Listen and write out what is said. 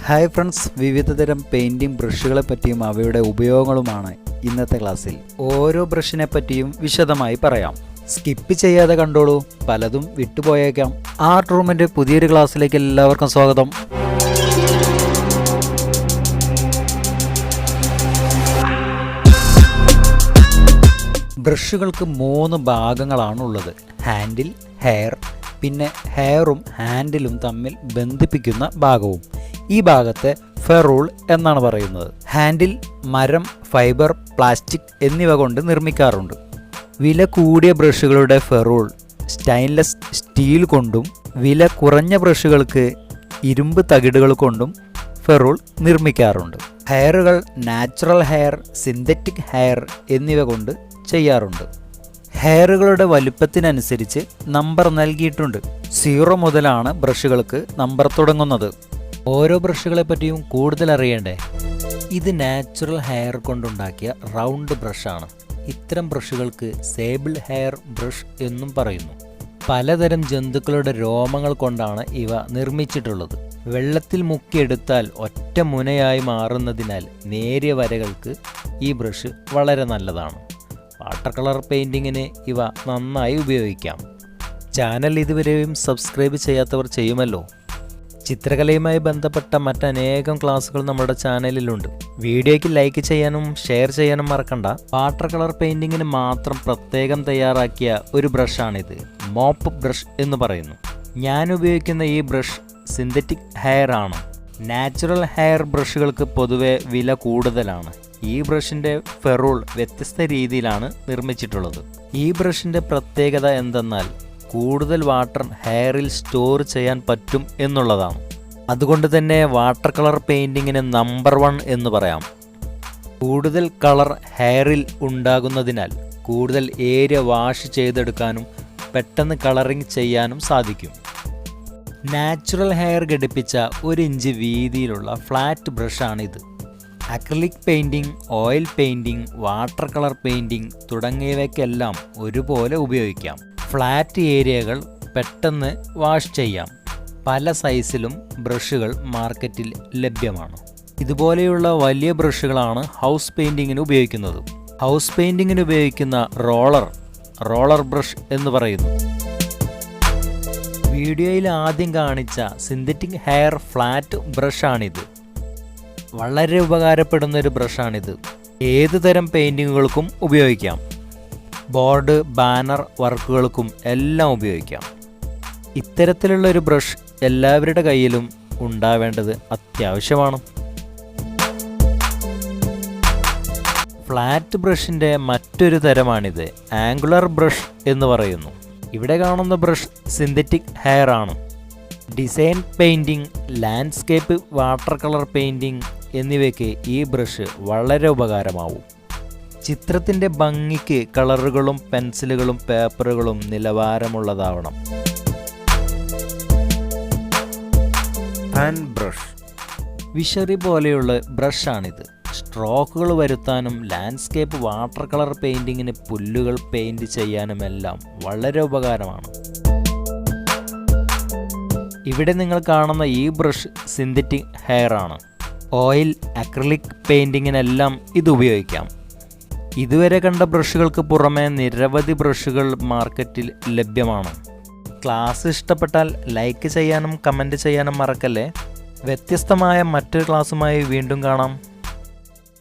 Hi friends, വിവിധതരം painting ബ്രഷുകളെ പറ്റിയും അവയുടെ ഉപയോഗങ്ങളുമാണ് ഇന്നത്തെ ക്ലാസ്സിൽ. ഓരോ ബ്രഷിനെ പറ്റിയും വിശദമായി പറയാം. സ്കിപ്പ് ചെയ്യാതെ കണ്ടോളൂ, പലതും വിട്ടുപോയേക്കാം. ആർട്ട് റൂമിൻ്റെ പുതിയൊരു ക്ലാസ്സിലേക്ക് എല്ലാവർക്കും സ്വാഗതം. ബ്രഷുകൾക്ക് 3 ഭാഗങ്ങളാണുള്ളത്: ഹാൻഡിൽ, ഹെയർ, പിന്നെ ഹെയറും ഹാൻഡിലും തമ്മിൽ ബന്ധിപ്പിക്കുന്ന ഭാഗവും. ഈ ഭാഗത്തെ ഫെറൂൾ എന്നാണ് പറയുന്നത്. ഹാൻഡിൽ മരം, ഫൈബർ, പ്ലാസ്റ്റിക് എന്നിവ കൊണ്ട് നിർമ്മിക്കാറുണ്ട്. വില കൂടിയ ബ്രഷുകളുടെ ഫെറൂൾ സ്റ്റെയിൻലെസ് സ്റ്റീൽ കൊണ്ടും വില കുറഞ്ഞ ബ്രഷുകൾക്ക് ഇരുമ്പ് തകിടുകൾ കൊണ്ടും ഫെറൂൾ നിർമ്മിക്കാറുണ്ട്. ഹെയറുകൾ നാച്ചുറൽ ഹെയർ, സിന്തറ്റിക് ഹെയർ എന്നിവ കൊണ്ട് ചെയ്യാറുണ്ട്. ഹെയറുകളുടെ വലുപ്പത്തിനനുസരിച്ച് നമ്പർ നൽകിയിട്ടുണ്ട്. 0 മുതലാണ് ബ്രഷുകൾക്ക് നമ്പർ തുടങ്ങുന്നത്. ഓരോ ബ്രഷുകളെ പറ്റിയും കൂടുതൽ അറിയണ്ടേ? ഇത് നാച്ചുറൽ ഹെയർ കൊണ്ടുണ്ടാക്കിയ റൗണ്ട് ബ്രഷാണ്. ഇത്തരം ബ്രഷുകൾക്ക് സേബിൾ ഹെയർ ബ്രഷ് എന്നും പറയുന്നു. പലതരം ജന്തുക്കളുടെ രോമങ്ങൾ കൊണ്ടാണ് ഇവ നിർമ്മിച്ചിട്ടുള്ളത്. വെള്ളത്തിൽ മുക്കിയെടുത്താൽ ഒറ്റ മുനയായി മാറുന്നതിനാൽ നേരിയ വരകൾക്ക് ഈ ബ്രഷ് വളരെ നല്ലതാണ്. വാട്ടർ കളർ പെയിൻറ്റിങ്ങിന് ഇവ നന്നായി ഉപയോഗിക്കാം. ചാനൽ ഇതുവരെയും സബ്സ്ക്രൈബ് ചെയ്യാത്തവർ ചെയ്യുമല്ലോ. ചിത്രകലയുമായി ബന്ധപ്പെട്ട മറ്റനേകം ക്ലാസ്സുകൾ നമ്മുടെ ചാനലിലുണ്ട്. വീഡിയോയ്ക്ക് ലൈക്ക് ചെയ്യാനും ഷെയർ ചെയ്യാനും മറക്കണ്ട. വാട്ടർ കളർ പെയിൻറ്റിങ്ങിന് മാത്രം പ്രത്യേകം തയ്യാറാക്കിയ ഒരു ബ്രഷാണിത്. മോപ്പ് ബ്രഷ് എന്ന് പറയുന്നു. ഞാൻ ഉപയോഗിക്കുന്ന ഈ ബ്രഷ് സിന്തറ്റിക് ഹെയർ ആണ്. നാച്ചുറൽ ഹെയർ ബ്രഷുകൾക്ക് പൊതുവെ വില കൂടുതലാണ്. ഈ ബ്രഷിൻ്റെ ഫെറൂൾ വ്യത്യസ്ത രീതിയിലാണ് നിർമ്മിച്ചിട്ടുള്ളത്. ഈ ബ്രഷിൻ്റെ പ്രത്യേകത എന്തെന്നാൽ കൂടുതൽ വാട്ടർ ഹെയറിൽ സ്റ്റോർ ചെയ്യാൻ പറ്റും എന്നുള്ളതാണ്. അതുകൊണ്ട് തന്നെ വാട്ടർ കളർ പെയിൻറ്റിങ്ങിന് നമ്പർ 1 എന്ന് പറയാം. കൂടുതൽ കളർ ഹെയറിൽ ഉണ്ടാകുന്നതിനാൽ കൂടുതൽ ഏരിയ വാഷ് ചെയ്തെടുക്കാനും പെട്ടെന്ന് കളറിങ് ചെയ്യാനും സാധിക്കും. നാച്ചുറൽ ഹെയർ ഘടിപ്പിച്ച 1 ഇഞ്ച് വീതിയിലുള്ള ഫ്ലാറ്റ് ബ്രഷാണിത്. Acrylic painting, oil painting, water colour painting തുടങ്ങിയവയ്ക്കെല്ലാം ഒരുപോലെ ഉപയോഗിക്കാം. ഫ്ലാറ്റ് ഏരിയകൾ പെട്ടെന്ന് വാഷ് ചെയ്യാം. പല സൈസിലും ബ്രഷുകൾ മാർക്കറ്റിൽ ലഭ്യമാണ്. ഇതുപോലെയുള്ള വലിയ ബ്രഷുകളാണ് ഹൗസ് പെയിൻറ്റിങ്ങിന് ഉപയോഗിക്കുന്നത്. ഹൗസ് പെയിൻറ്റിങ്ങിന് ഉപയോഗിക്കുന്ന റോളർ ബ്രഷ് എന്ന് പറയുന്നു. വീഡിയോയിൽ ആദ്യം കാണിച്ച സിന്തറ്റിക് ഹെയർ ഫ്ലാറ്റ് ബ്രഷാണിത്. വളരെ ഉപകാരപ്പെടുന്നൊരു ബ്രഷാണിത്. ഏതു തരം പെയിൻറ്റിങ്ങുകൾക്കും ഉപയോഗിക്കാം. ബോർഡ്, ബാനർ വർക്കുകൾക്കും എല്ലാം ഉപയോഗിക്കാം. ഇത്തരത്തിലുള്ള ഒരു ബ്രഷ് എല്ലാവരുടെ കയ്യിലും ഉണ്ടാവേണ്ടത് അത്യാവശ്യമാണ്. ഫ്ലാറ്റ് ബ്രഷിൻ്റെ മറ്റൊരു തരമാണിത്. ആംഗുലർ ബ്രഷ് എന്ന് പറയുന്നു. ഇവിടെ കാണുന്ന ബ്രഷ് സിന്തറ്റിക് ഹെയർ ആണ്. Design painting, landscape, water colour painting എന്നിവയ്ക്ക് ഈ ബ്രഷ് വളരെ ഉപകാരമാവും. ചിത്രത്തിൻ്റെ ഭംഗിക്ക് കളറുകളും പെൻസിലുകളും പേപ്പറുകളും നിലവാരമുള്ളതാവണം. ഹാൻഡ് ബ്രഷ് വിഷറി പോലെയുള്ള ബ്രഷാണിത്. സ്ട്രോക്കുകൾ വരുത്താനും ലാൻഡ്സ്കേപ്പ്, വാട്ടർ കളർ പെയിൻറ്റിങ്ങിന് പുല്ലുകൾ പെയിൻറ് ചെയ്യാനുമെല്ലാം വളരെ ഉപകാരമാണ്. ഇവിടെ നിങ്ങൾ കാണുന്ന ഈ ബ്രഷ് സിന്തറ്റിക് ഹെയർ ആണ്. ഓയിൽ, അക്രിലിക് പെയിൻറ്റിങ്ങിനെല്ലാം ഇത് ഉപയോഗിക്കാം. ഇതുവരെ കണ്ട ബ്രഷുകൾക്ക് പുറമെ നിരവധി ബ്രഷുകൾ മാർക്കറ്റിൽ ലഭ്യമാണ്. ക്ലാസ് ഇഷ്ടപ്പെട്ടാൽ ലൈക്ക് ചെയ്യാനും കമൻറ്റ് ചെയ്യാനും മറക്കല്ലേ. വ്യത്യസ്തമായ മറ്റൊരു ക്ലാസ്സുമായി വീണ്ടും കാണാം.